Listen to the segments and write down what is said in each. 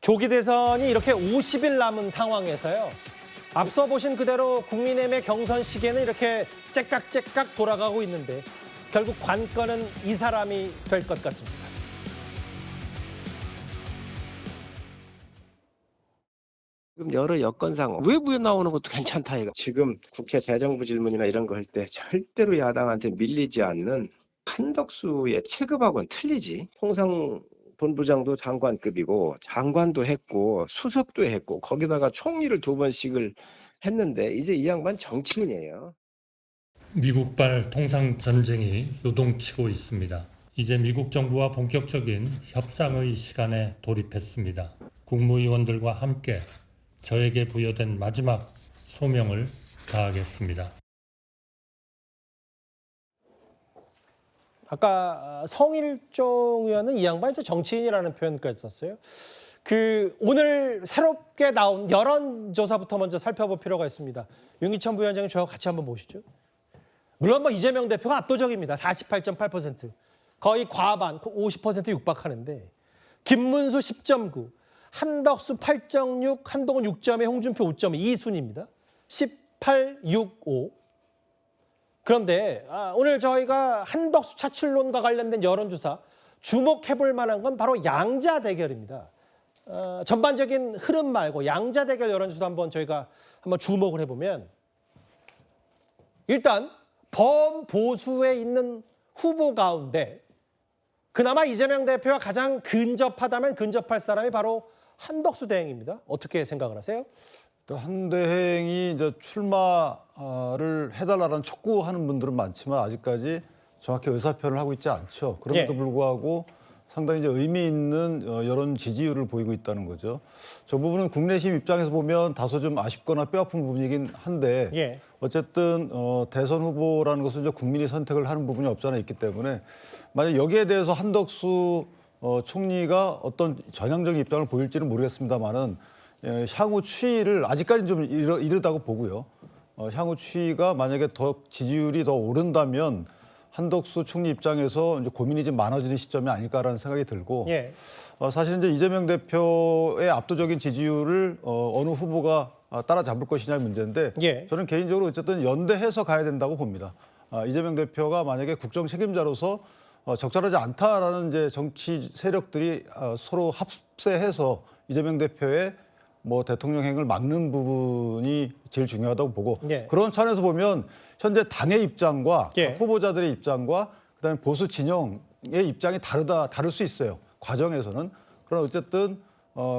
조기 대선이 이렇게 50일 남은 상황에서요. 앞서 보신 그대로 국민의힘의 경선 시계는 이렇게 째깍째깍 돌아가고 있는데 결국 관건은 이 사람이 될 것 같습니다. 지금 여러 여건상 외부에 나오는 것도 괜찮다 이거. 지금 국회 대정부 질문이나 이런 거 할 때 절대로 야당한테 밀리지 않는 한덕수의 체급하고는 틀리지. 통상 본부장도 장관급이고 장관도 했고 수석도 했고 거기다가 총리를 2번씩을 했는데 이제 이 양반 정치인이에요. 미국발 통상전쟁이 요동치고 있습니다. 이제 미국 정부와 본격적인 협상의 시간에 돌입했습니다. 국무위원들과 함께 저에게 부여된 마지막 소명을 다하겠습니다. 아까 성일종 의원은 이 양반이 정치인이라는 표현까지 썼어요. 오늘 새롭게 나온 여론조사부터 먼저 살펴볼 필요가 있습니다. 윤기천 부위원장님 저와 같이 한번 보시죠. 물론 이재명 대표가 압도적입니다. 48.8%. 거의 과반, 50% 육박하는데 김문수 10.9, 한덕수 8.6, 한동훈 6.2, 홍준표 5.2 이 순입니다. 18, 6, 5. 그런데 오늘 저희가 한덕수 차출론과 관련된 여론조사 주목해볼 만한 건 바로 양자 대결입니다. 전반적인 흐름 말고 양자 대결 여론조사 저희가 한번 주목을 해보면 일단 범보수에 있는 후보 가운데 그나마 이재명 대표와 가장 근접하다면 근접할 사람이 바로 한덕수 대행입니다. 어떻게 생각을 하세요? 한대행이 이제 출마를 해달라는 촉구하는 분들은 많지만 아직까지 정확히 의사표현을 하고 있지 않죠. 그럼에도 불구하고 상당히 이제 의미 있는 여론 지지율을 보이고 있다는 거죠. 저 부분은 국내심 입장에서 보면 다소 좀 아쉽거나 뼈아픈 부분이긴 한데 어쨌든 대선 후보라는 것은 이제 국민이 선택을 하는 부분이 없잖아 있기 때문에 만약 여기에 대해서 한덕수 총리가 어떤 전향적인 입장을 보일지는 모르겠습니다만은 향후 추이를 아직까지는 좀 이르다고 보고요. 향후 추이가 만약에 더 지지율이 더 오른다면 한덕수 총리 입장에서 이제 고민이 좀 많아지는 시점이 아닐까라는 생각이 들고 사실 이제 이재명 대표의 압도적인 지지율을 어느 후보가 따라잡을 것이냐의 문제인데 저는 개인적으로 어쨌든 연대해서 가야 된다고 봅니다. 이재명 대표가 만약에 국정 책임자로서 적절하지 않다라는 이제 정치 세력들이 서로 합세해서 이재명 대표의 대통령행을 막는 부분이 제일 중요하다고 보고 그런 차원에서 보면 현재 당의 입장과 후보자들의 입장과 그다음에 보수 진영의 입장이 다를 수 있어요. 과정에서는. 그러나 어쨌든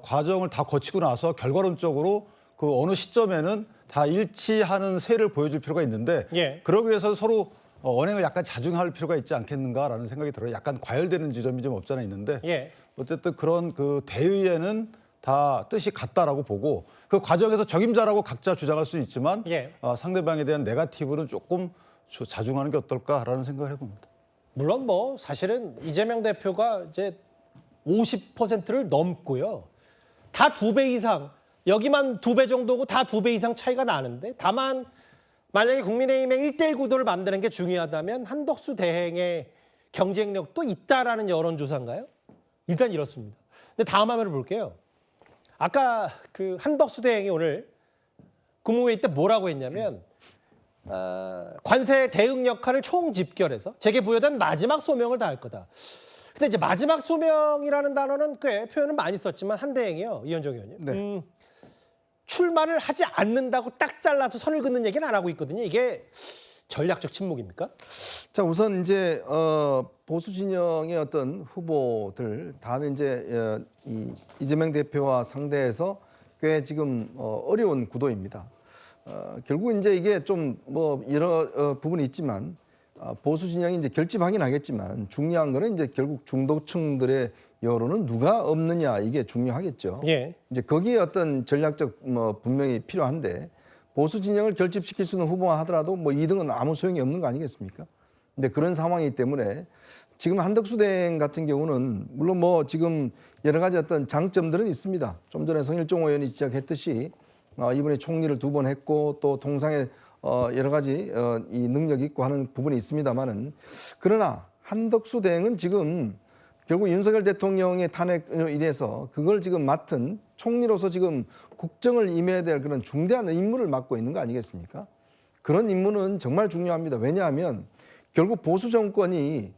과정을 다 거치고 나서 결과론적으로 그 어느 시점에는 다 일치하는 세를 보여줄 필요가 있는데 그러기 위해서 서로 언행을 약간 자중할 필요가 있지 않겠는가라는 생각이 들어요. 약간 과열되는 지점이 좀 없잖아 있는데 어쨌든 그런 그 대의에는 다 뜻이 같다라고 보고 그 과정에서 적임자라고 각자 주장할 수 있지만 상대방에 대한 네거티브는 조금 자중하는 게 어떨까라는 생각을 해봅니다. 물론 사실은 이재명 대표가 이제 50%를 넘고요. 다 2배 이상, 여기만 2배 정도고 다 2배 이상 차이가 나는데 다만 만약에 국민의힘의 1대1 구도를 만드는 게 중요하다면 한덕수 대행의 경쟁력도 있다라는 여론조사인가요? 일단 이렇습니다. 근데 다음 화면을 볼게요. 아까 한덕수 대행이 오늘 국무회의 때 뭐라고 했냐면 관세 대응 역할을 총집결해서 제게 부여된 마지막 소명을 다할 거다. 근데 이제 마지막 소명이라는 단어는 꽤 표현을 많이 썼지만 한 대행이요. 이현정 의원님. 출마를 하지 않는다고 딱 잘라서 선을 긋는 얘기는 안 하고 있거든요. 이게 전략적 침묵입니까? 자, 우선 이제 보수 진영의 어떤 후보들 다는 이제 이재명 대표와 상대해서 꽤 지금 어려운 구도입니다. 결국 이제 이게 좀 여러 부분이 있지만 보수 진영이 이제 결집하긴 하겠지만 중요한 거는 이제 결국 중도층들의 여론은 누가 없느냐 이게 중요하겠죠. 이제 거기에 어떤 전략적 분명히 필요한데 보수 진영을 결집시킬 수 있는 후보만 하더라도 2등은 아무 소용이 없는 거 아니겠습니까? 근데 그런 상황이기 때문에 지금 한덕수 대행 같은 경우는 물론 지금 여러 가지 어떤 장점들은 있습니다. 좀 전에 성일종 의원이 지적했듯이 이번에 총리를 2번 했고 또 통상에 여러 가지 이 능력이 있고 하는 부분이 있습니다만은 그러나 한덕수 대행은 지금 결국 윤석열 대통령의 탄핵으로 인해서 그걸 지금 맡은 총리로서 지금 국정을 임해야 될 그런 중대한 임무를 맡고 있는 거 아니겠습니까? 그런 임무는 정말 중요합니다. 왜냐하면 결국 보수 정권이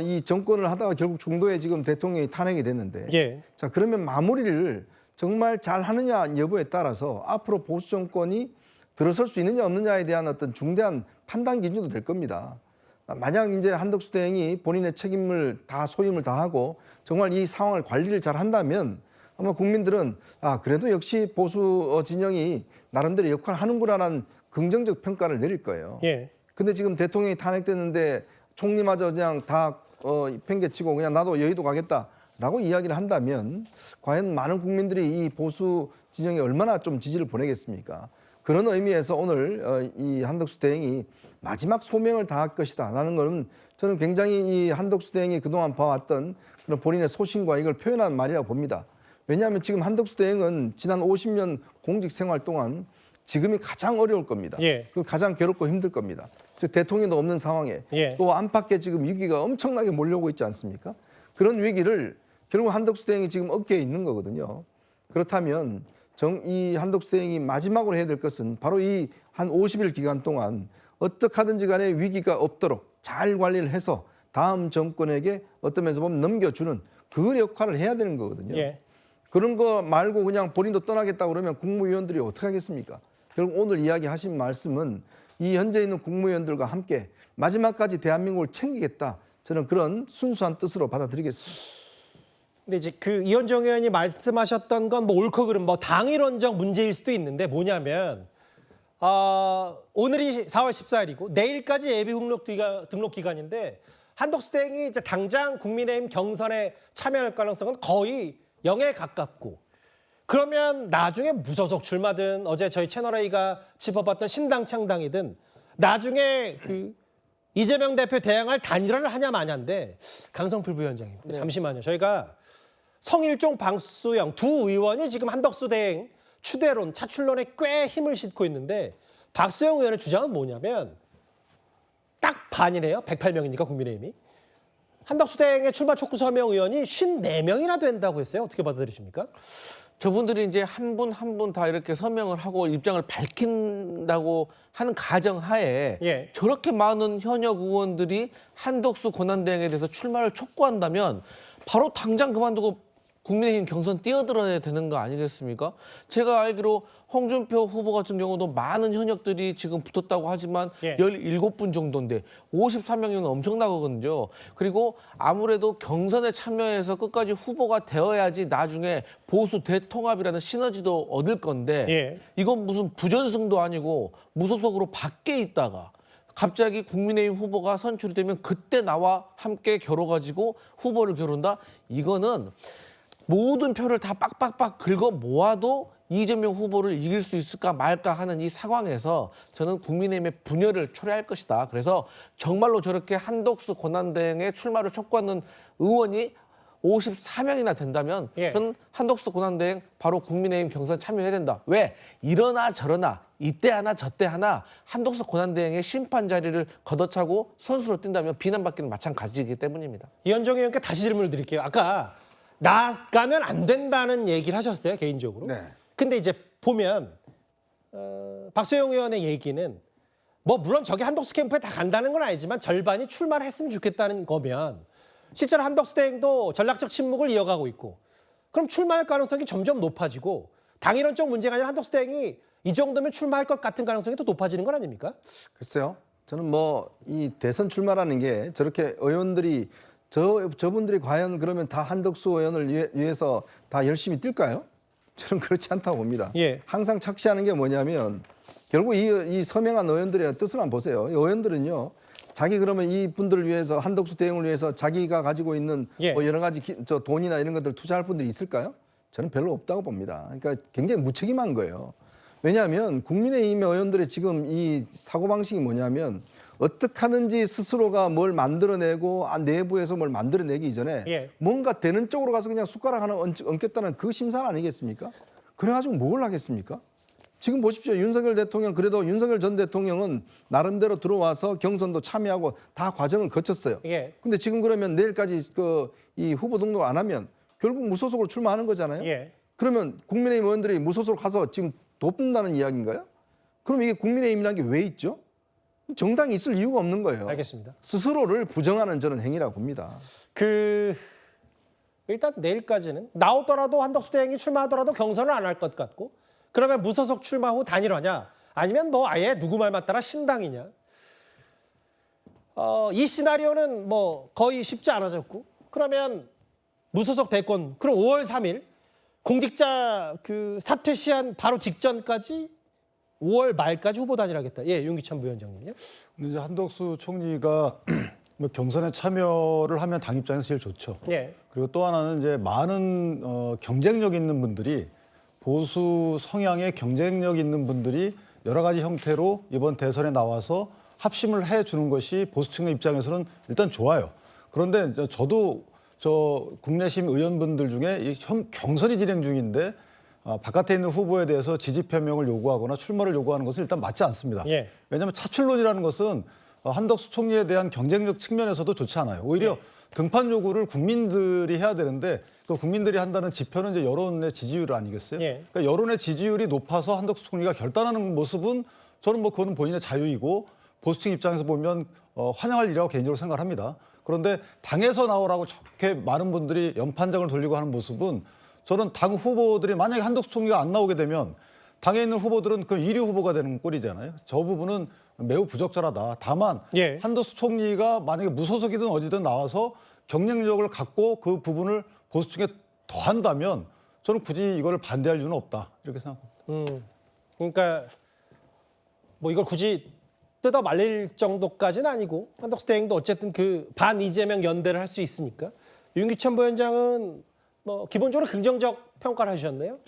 이 정권을 하다가 결국 중도에 지금 대통령이 탄핵이 됐는데 예. 자 그러면 마무리를 정말 잘 하느냐 여부에 따라서 앞으로 보수 정권이 들어설 수 있느냐 없느냐에 대한 어떤 중대한 판단 기준도 될 겁니다. 만약 이제 한덕수 대행이 본인의 책임을 다 소임을 다하고 정말 이 상황을 관리를 잘 한다면 아마 국민들은 아 그래도 역시 보수 진영이 나름대로 역할을 하는구나라는 긍정적 평가를 내릴 거예요. 예. 근데 지금 대통령이 탄핵됐는데 총리마저 그냥 다 팽개치고 그냥 나도 여의도 가겠다라고 이야기를 한다면 과연 많은 국민들이 이 보수 진영에 얼마나 좀 지지를 보내겠습니까? 그런 의미에서 오늘 이 한덕수 대행이 마지막 소명을 다할 것이다라는 것은 저는 굉장히 이 한덕수 대행이 그동안 봐왔던 그런 본인의 소신과 이걸 표현한 말이라고 봅니다. 왜냐하면 지금 한덕수 대행은 지난 50년 공직 생활 동안 지금이 가장 어려울 겁니다. 예. 그 가장 괴롭고 힘들 겁니다. 즉 대통령도 없는 상황에 예. 또 안팎에 지금 위기가 엄청나게 몰려오고 있지 않습니까? 그런 위기를 결국 한덕수 대행이 지금 어깨에 있는 거거든요. 그렇다면 이 한덕수 대행이 마지막으로 해야 될 것은 바로 이 한 50일 기간 동안 어떻게 하든지 간에 위기가 없도록 잘 관리를 해서 다음 정권에게 어떤 면에서 보면 넘겨주는 그 역할을 해야 되는 거거든요. 예. 그런 거 말고 그냥 본인도 떠나겠다고 그러면 국무위원들이 어떻게 하겠습니까? 결국 오늘 이야기하신 말씀은 이 현재 있는 국무위원들과 함께 마지막까지 대한민국을 챙기겠다. 저는 그런 순수한 뜻으로 받아들이겠습니다. 근데 이제 그 이현정 의원이 말씀하셨던 건 뭐 옳고 그름 뭐 당일원적 문제일 수도 있는데 뭐냐면 오늘이 4월 14일이고 내일까지 예비 등록 기간인데 한덕수 대행이 이제 당장 국민의힘 경선에 참여할 가능성은 거의 0에 가깝고 그러면 나중에 무소속 출마든 어제 저희 채널A가 짚어봤던 신당 창당이든 나중에 그 이재명 대표 대항할 단일화를 하냐 마냐인데 강성필 부위원장님 잠시만요. 저희가 성일종, 방수영 두 의원이 지금 한덕수 대행 추대론, 차출론에 꽤 힘을 싣고 있는데 박수영 의원의 주장은 뭐냐면 딱 반이네요. 108명이니까 국민의힘이. 한덕수 대행의 출마 촉구 서명 의원이 54명이나 된다고 했어요. 어떻게 받아들이십니까? 저분들이 이제 한 분 한 분 다 이렇게 서명을 하고 입장을 밝힌다고 하는 가정하에 예. 저렇게 많은 현역 의원들이 한덕수 권한대행에 대해서 출마를 촉구한다면 바로 당장 그만두고 국민의힘 경선 뛰어들어야 되는 거 아니겠습니까? 제가 알기로 홍준표 후보 같은 경우도 많은 현역들이 지금 붙었다고 하지만 예. 17분 정도인데 53명이면 엄청나거든요. 그리고 아무래도 경선에 참여해서 끝까지 후보가 되어야지 나중에 보수 대통합이라는 시너지도 얻을 건데 예. 이건 무슨 부전승도 아니고 무소속으로 밖에 있다가 갑자기 국민의힘 후보가 선출이 되면 그때 나와 함께 겨뤄가지고 후보를 겨룬다? 이거는 모든 표를 다 빡빡빡 긁어 모아도 이재명 후보를 이길 수 있을까 말까 하는 이 상황에서 저는 국민의힘의 분열을 초래할 것이다. 그래서 정말로 저렇게 한덕수 권한대행의 출마를 촉구하는 의원이 54명이나 된다면 예. 저는 한덕수 권한대행 바로 국민의힘 경선 참여해야 된다. 왜? 이러나 저러나 이때 하나 저때 하나 한덕수 권한대행의 심판 자리를 걷어차고 선수로 뛴다면 비난받기는 마찬가지이기 때문입니다. 이현정 의원께 다시 질문을 드릴게요. 아까 나가면 안 된다는 얘기를 하셨어요. 개인적으로. 네. 근데 이제 보면 박소영 의원의 얘기는 뭐 물론 저기 한덕수 캠프에 다 간다는 건 아니지만 절반이 출마를 했으면 좋겠다는 거면 실제로 한덕수 대행도 전략적 침묵을 이어가고 있고 그럼 출마할 가능성이 점점 높아지고 당일원적 문제가 아니라 한덕수 대행이 이 정도면 출마할 것 같은 가능성이 더 높아지는 건 아닙니까? 글쎄요. 저는 뭐 이 대선 출마라는 게 저렇게 의원들이 저분들이 과연 그러면 다 한덕수 의원을 위해서 다 열심히 뛸까요? 저는 그렇지 않다고 봅니다. 예. 항상 착시하는 게 뭐냐면 결국 이 서명한 의원들의 뜻을 한번 보세요. 이 의원들은요. 자기 그러면 이 분들을 위해서 한덕수 대행을 위해서 자기가 가지고 있는 예. 뭐 여러 가지 돈이나 이런 것들 투자할 분들이 있을까요? 저는 별로 없다고 봅니다. 그러니까 굉장히 무책임한 거예요. 왜냐하면 국민의힘 의원들의 지금 이 사고방식이 뭐냐면 어떻게 하든지 스스로가 뭘 만들어내고 내부에서 뭘 만들어내기 이전에 예. 뭔가 되는 쪽으로 가서 그냥 숟가락 하나 얹겠다는 그 심산 아니겠습니까? 그래가지고 뭘 하겠습니까? 지금 보십시오. 윤석열 대통령 그래도 윤석열 전 대통령은 나름대로 들어와서 경선도 참여하고 다 과정을 거쳤어요. 예. 근데 지금 그러면 내일까지 이 후보 등록 안 하면 결국 무소속으로 출마하는 거잖아요. 예. 그러면 국민의힘 의원들이 무소속으로 가서 지금 돕는다는 이야기인가요? 그럼 이게 국민의힘이라는 게 왜 있죠? 정당이 있을 이유가 없는 거예요. 알겠습니다. 스스로를 부정하는 저는 행위라고 봅니다. 일단 내일까지는 나오더라도 한덕수 대행이 출마하더라도 경선을 안 할 것 같고 그러면 무소속 출마 후 단일화냐 아니면 뭐 아예 누구 말만 따라 신당이냐 이 시나리오는 뭐 거의 쉽지 않아졌고 그러면 무소속 대권 그럼 5월 3일 공직자 그 사퇴 시한 바로 직전까지 5월 말까지 후보 단일하겠다. 예, 윤기찬 부위원장님요. 근데 이제 한덕수 총리가 뭐 경선에 참여를 하면 당 입장에서 제일 좋죠. 예. 그리고 또 하나는 이제 많은 경쟁력 있는 분들이 보수 성향의 경쟁력 있는 분들이 여러 가지 형태로 이번 대선에 나와서 합심을 해주는 것이 보수층의 입장에서는 일단 좋아요. 그런데 저도 국내심 의원분들 중에 이 경선이 진행 중인데 바깥에 있는 후보에 대해서 지지 표명을 요구하거나 출마를 요구하는 것은 일단 맞지 않습니다. 예. 왜냐하면 차출론이라는 것은 한덕수 총리에 대한 경쟁력 측면에서도 좋지 않아요. 오히려 등판 요구를 국민들이 해야 되는데 그 국민들이 한다는 지표는 이제 여론의 지지율 아니겠어요? 예. 그러니까 여론의 지지율이 높아서 한덕수 총리가 결단하는 모습은 저는 뭐 그거는 본인의 자유이고 보수층 입장에서 보면 환영할 일이라고 개인적으로 생각을 합니다. 그런데 당에서 나오라고 저렇게 많은 분들이 연판장을 돌리고 하는 모습은 저는 당 후보들이 만약에 한덕수 총리가 안 나오게 되면 당에 있는 후보들은 그 1위 후보가 되는 꼴이잖아요. 저 부분은 매우 부적절하다. 다만 예. 한덕수 총리가 만약에 무소속이든 어디든 나와서 경쟁력을 갖고 그 부분을 보수층에 더한다면 저는 굳이 이걸 반대할 이유는 없다. 이렇게 생각합니다. 그러니까 뭐 이걸 굳이 뜯어 말릴 정도까지는 아니고 한덕수 대행도 어쨌든 그 반 이재명 연대를 할 수 있으니까 윤기찬 부위원장은 뭐 기본적으로 긍정적 평가를 해주셨네요.